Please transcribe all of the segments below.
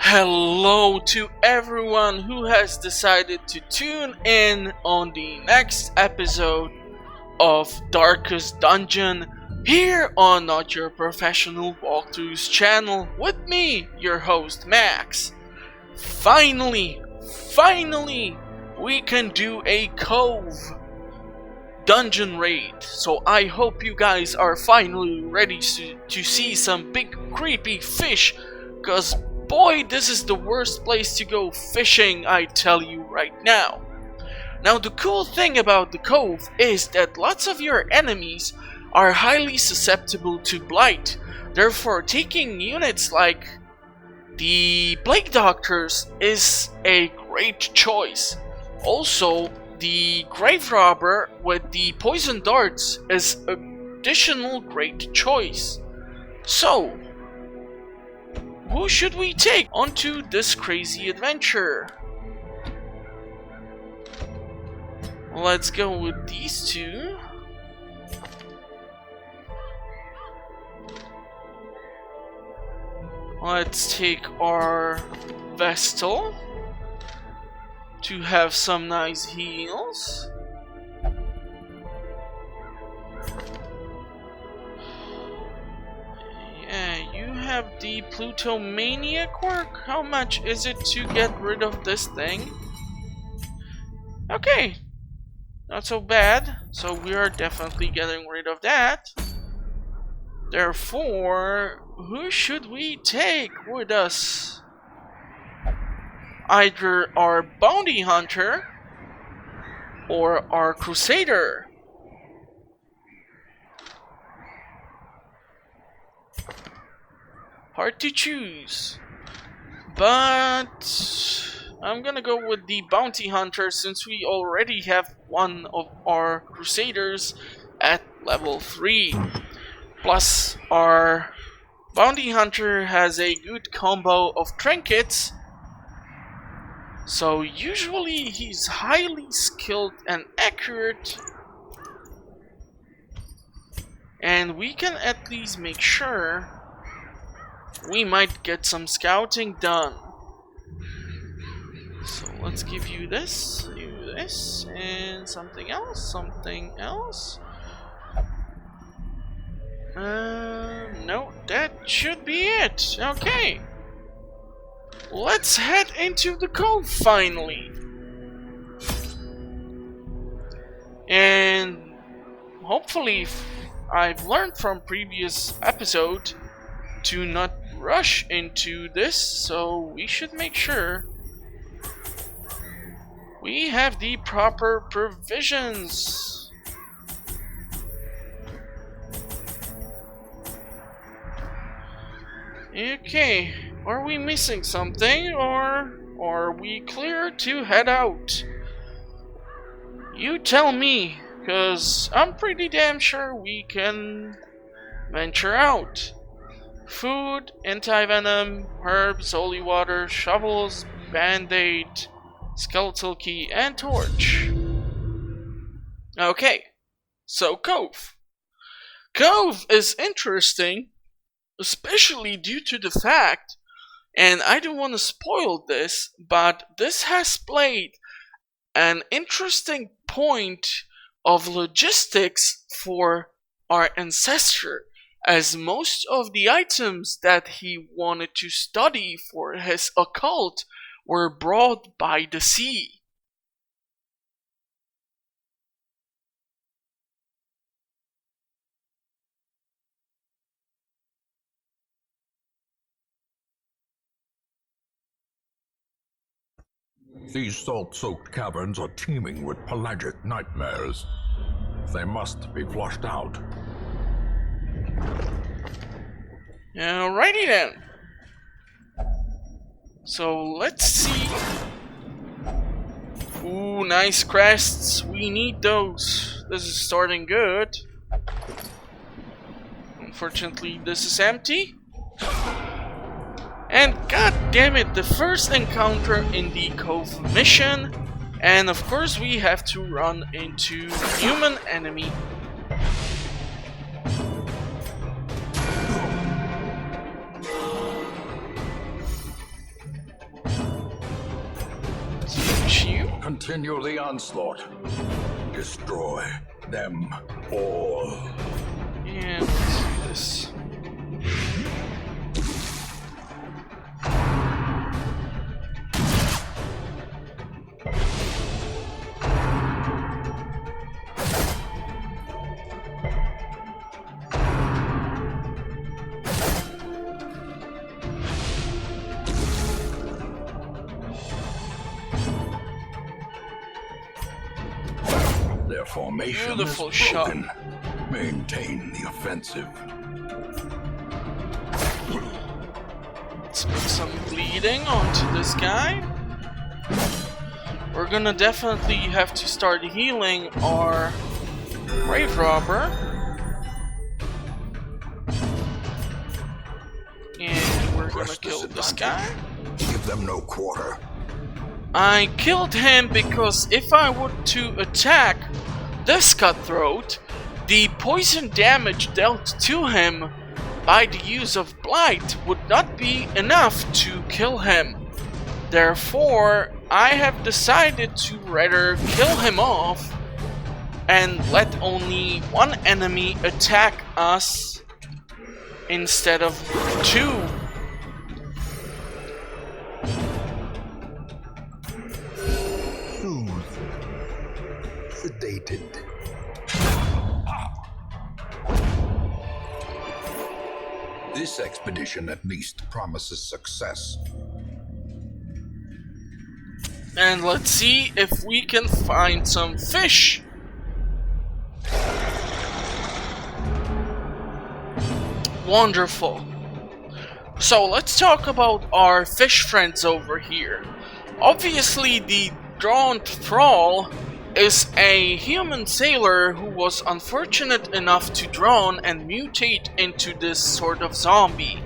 Hello to everyone who has decided to tune in on the next episode of Darkest Dungeon here on Not Your Professional Walkthroughs channel with me, your host Max. Finally, we can do a Cove dungeon raid. So I hope you guys are finally ready to see some big creepy fish, cause boy, this is the worst place to go fishing, I tell you right now. Now the cool thing about the Cove is that lots of your enemies are highly susceptible to blight. Therefore, taking units like the Plague Doctors is a great choice. Also, the Grave Robber with the Poison Darts is an additional great choice. So, who should we take onto this crazy adventure? Let's go with these two. Let's take our Vestal to have some nice heals. Yeah, you have the Plutomania quirk. How much is it to get rid of this thing? Okay, not so bad. So we are definitely getting rid of that. Therefore, who should we take with us? Either our Bounty Hunter or our Crusader. Hard to choose, but I'm gonna go with the Bounty Hunter since we already have one of our Crusaders at level 3. Plus, our Bounty Hunter has a good combo of trinkets, so usually he's highly skilled and accurate, and we can at least make sure we might get some scouting done. So let's give you this, and something else. No, that should be it. Okay. Let's head into the Cove finally. And hopefully I've learned from previous episode to not rush into this, so we should make sure we have the proper provisions. Okay, are we missing something, or are we clear to head out? You tell me, cause I'm pretty damn sure we can venture out. Food, anti-venom, herbs, holy water, shovels, band-aid, skeletal key, and torch. Okay, so Cove. Cove is interesting, especially due to the fact, and I don't want to spoil this, but this has played an interesting point of logistics for our ancestor, as most of the items that he wanted to study for his occult were brought by the sea. These salt-soaked caverns are teeming with pelagic nightmares. They must be flushed out. Alrighty then. So let's see. Ooh, nice crests. We need those. This is starting good. Unfortunately, this is empty. And god damn it, the first encounter in the Cove mission. And of course we have to run into human enemy. Continue the onslaught. Destroy them all. And let's do this. Their formation Beautiful is shot. broken. Maintain the offensive. Let's put some bleeding onto this guy. We're gonna definitely have to start healing our grave robber. And we're gonna Press kill this disadvantage. guy. Give them no quarter. I killed him because if I were to attack this cutthroat, the poison damage dealt to him by the use of Blight would not be enough to kill him. Therefore, I have decided to rather kill him off and let only one enemy attack us instead of two. Soothed. Sedated. This expedition at least promises success. And let's see if we can find some fish. Wonderful. So let's talk about our fish friends over here. Obviously, the drowned thrall is a human sailor who was unfortunate enough to drown and mutate into this sort of zombie.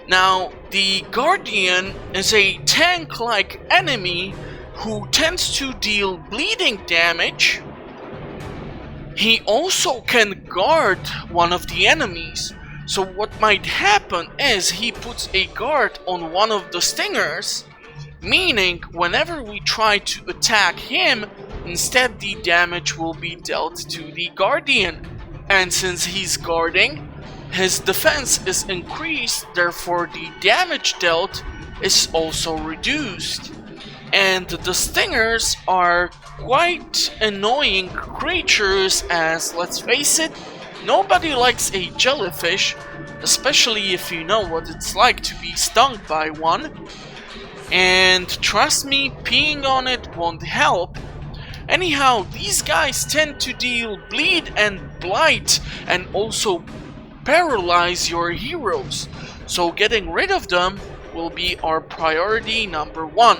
Now, the Guardian is a tank-like enemy who tends to deal bleeding damage. He also can guard one of the enemies. So what might happen is he puts a guard on one of the stingers, meaning whenever we try to attack him, instead the damage will be dealt to the Guardian. And since he's guarding, his defense is increased, therefore the damage dealt is also reduced. And the stingers are quite annoying creatures as, let's face it, nobody likes a jellyfish, especially if you know what it's like to be stung by one. And trust me, peeing on it won't help. Anyhow, these guys tend to deal bleed and blight and also paralyze your heroes, so getting rid of them will be our priority number one.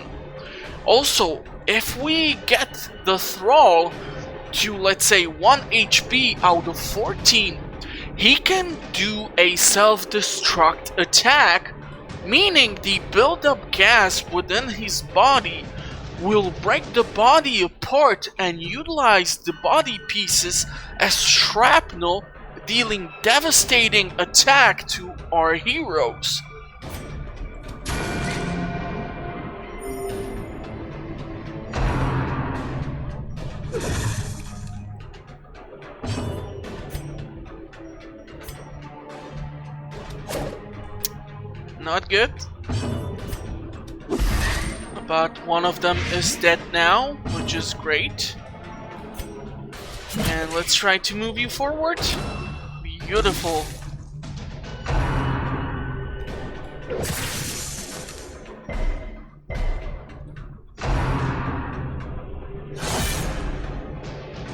Also, if we get the thrall to, let's say, 1 HP out of 14, he can do a self-destruct attack, meaning the build-up gas within his body will break the body apart and utilize the body pieces as shrapnel, dealing devastating attack to our heroes. Not good. But one of them is dead now, which is great. And let's try to move you forward. Beautiful.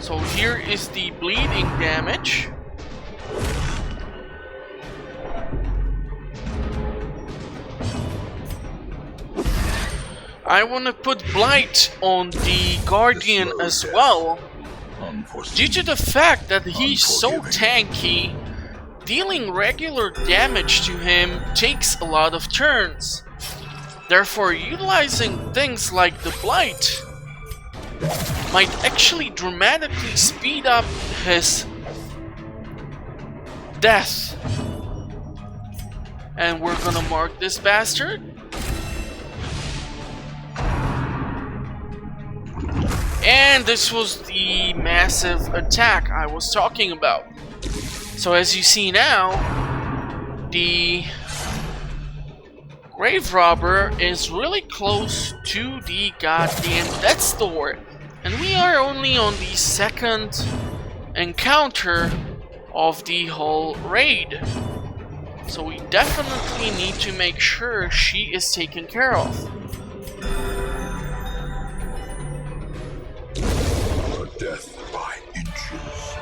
So here is the bleeding damage. I want to put Blight on the Guardian as well. Due to the fact that he's so tanky, dealing regular damage to him takes a lot of turns. Therefore, utilizing things like the Blight might actually dramatically speed up his death. And we're gonna mark this bastard. And this was the massive attack I was talking about. So as you see now, the grave robber is really close to the goddamn death's door. And we are only on the second encounter of the whole raid. So we definitely need to make sure she is taken care of. A death by inches.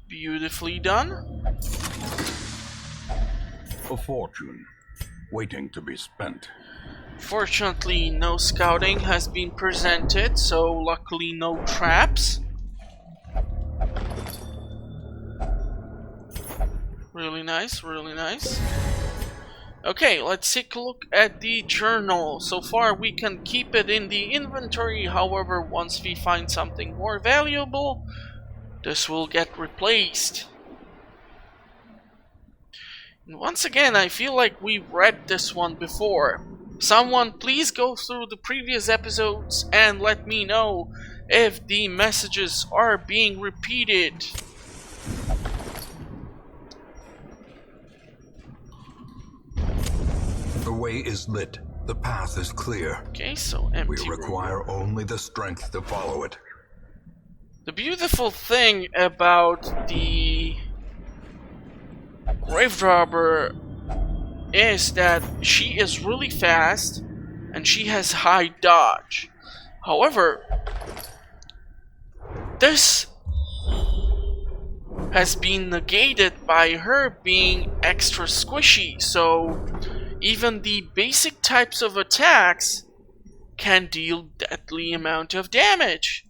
Beautifully done. A fortune waiting to be spent. Fortunately, no scouting has been presented, so luckily no traps. Really nice, really nice. Okay, let's take a look at the journal. So far we can keep it in the inventory, however, once we find something more valuable, this will get replaced. And once again, I feel like we've read this one before. Someone please go through the previous episodes and let me know if the messages are being repeated. The way is lit. The path is clear. Okay, so empty. We require only the strength to follow it. The beautiful thing about the grave robber is that she is really fast and she has high dodge. However, this has been negated by her being extra squishy, so even the basic types of attacks can deal deadly amount of damage.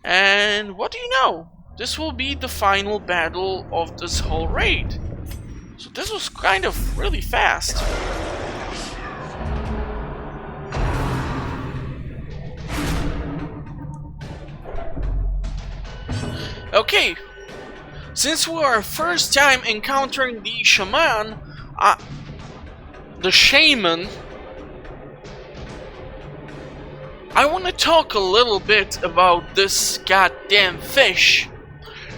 And what do you know? This will be the final battle of this whole raid. So this was kind of really fast. Okay, since we are first time encountering the shaman, the shaman, I want to talk a little bit about this goddamn fish.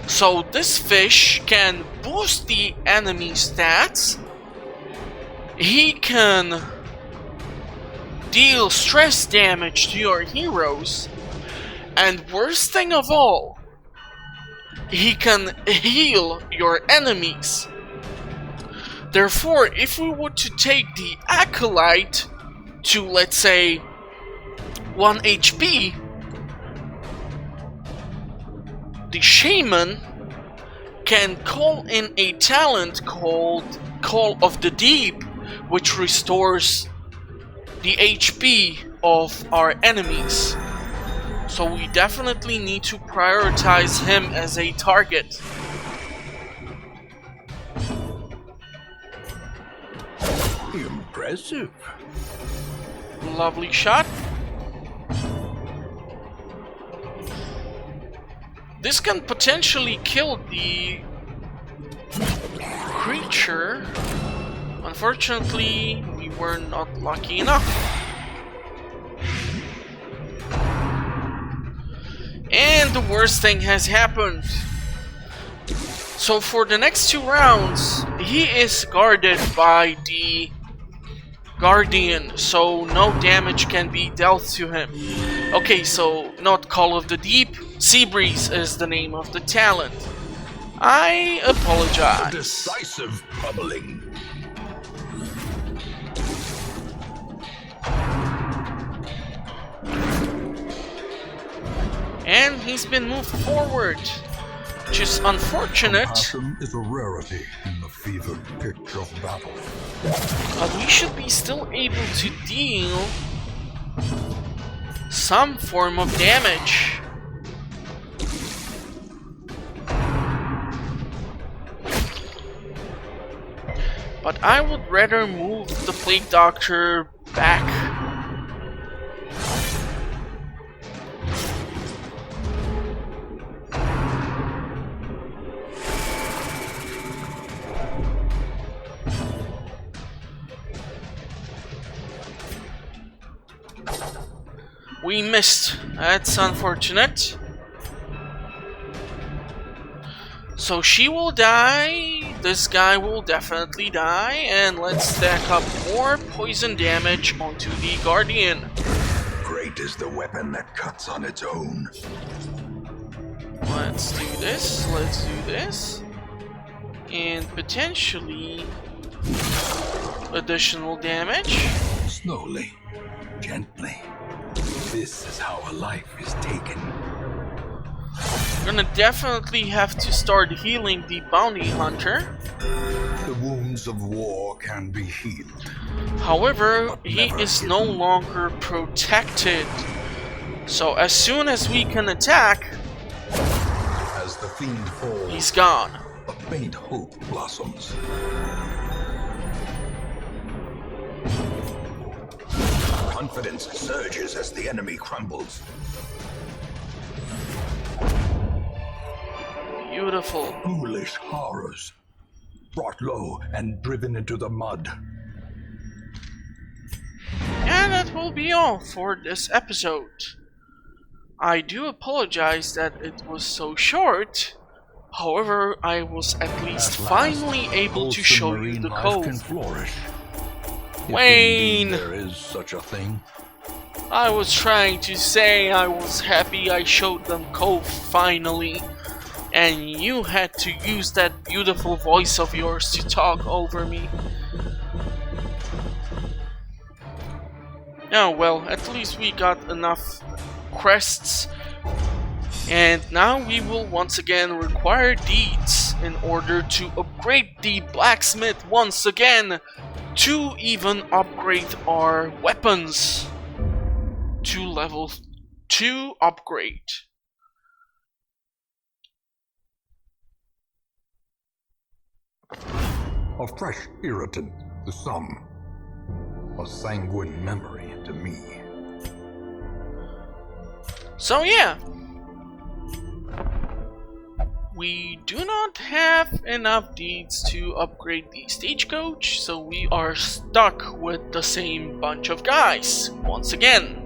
So this fish can boost the enemy stats, he can deal stress damage to your heroes, and worst thing of all, he can heal your enemies. Therefore, if we were to take the Acolyte to, let's say, 1 HP, the Shaman can call in a talent called Call of the Deep, which restores the HP of our enemies. So we definitely need to prioritize him as a target. Impressive. Lovely shot. This can potentially kill the creature. Unfortunately, we were not lucky enough. And the worst thing has happened. So for the next 2 rounds, he is guarded by the Guardian, so no damage can be dealt to him. Okay, so not Call of the Deep, Seabreeze is the name of the talent. I apologize. A decisive pummeling. And he's been moved forward, which is unfortunate. Compassion is a rarity in the fevered pitch of battle. But we should be still able to deal some form of damage. But I would rather move the Plague Doctor back. we missed. That's unfortunate. So she will die, this guy will definitely die, and let's stack up more poison damage onto the Guardian. Great is the weapon that cuts on its own. Let's do this, and potentially additional damage. Slowly, gently. This is how a life is taken. We're gonna definitely have to start healing the bounty hunter. The wounds of war can be healed. However, he is no longer protected. So as soon as we can attack, As the fiend falls, he's gone. a faint hope blossoms. Confidence surges as the enemy crumbles. Beautiful. Foolish horrors, brought low and driven into the mud. And that will be all for this episode. I do apologize that it was so short. However, I was at least finally able to show you the cove. Can flourish. Wayne! If indeed there is such a thing. I was trying to say I was happy I showed them Cove finally. And you had to use that beautiful voice of yours to talk over me. Oh well, at least we got enough crests. And now we will once again require deeds in order to upgrade the blacksmith once again, to even upgrade our weapons to level 2 upgrade. A fresh irritant to some, a sanguine memory to me. So yeah, we do not have enough deeds to upgrade the stagecoach, so we are stuck with the same bunch of guys once again.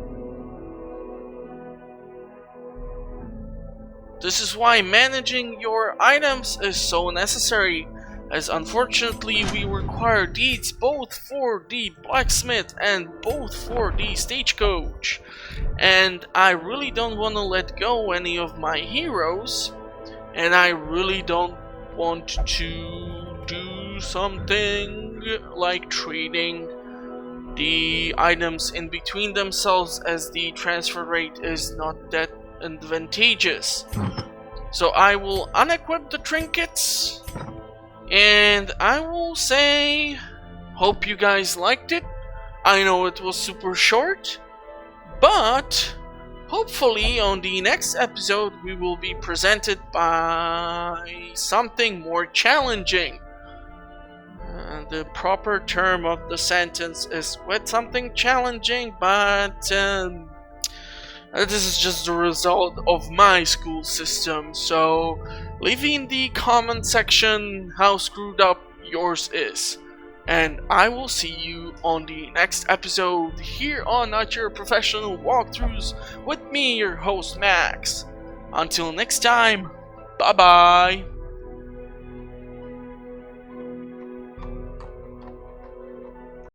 This is why managing your items is so necessary, as unfortunately we require deeds both for the blacksmith and both for the stagecoach. And I really don't want to let go any of my heroes, and I really don't want to do something like trading the items in between themselves, as the transfer rate is not that advantageous. So I will unequip the trinkets, and I will say, hope you guys liked it. I know it was super short, but hopefully on the next episode we will be presented by something more challenging. The proper term of the sentence is with something challenging, but this is just the result of my school system, so leave in the comment section how screwed up yours is. And I will see you on the next episode here on Not Your Professional Walkthroughs with me, your host Max. Until next time, bye bye.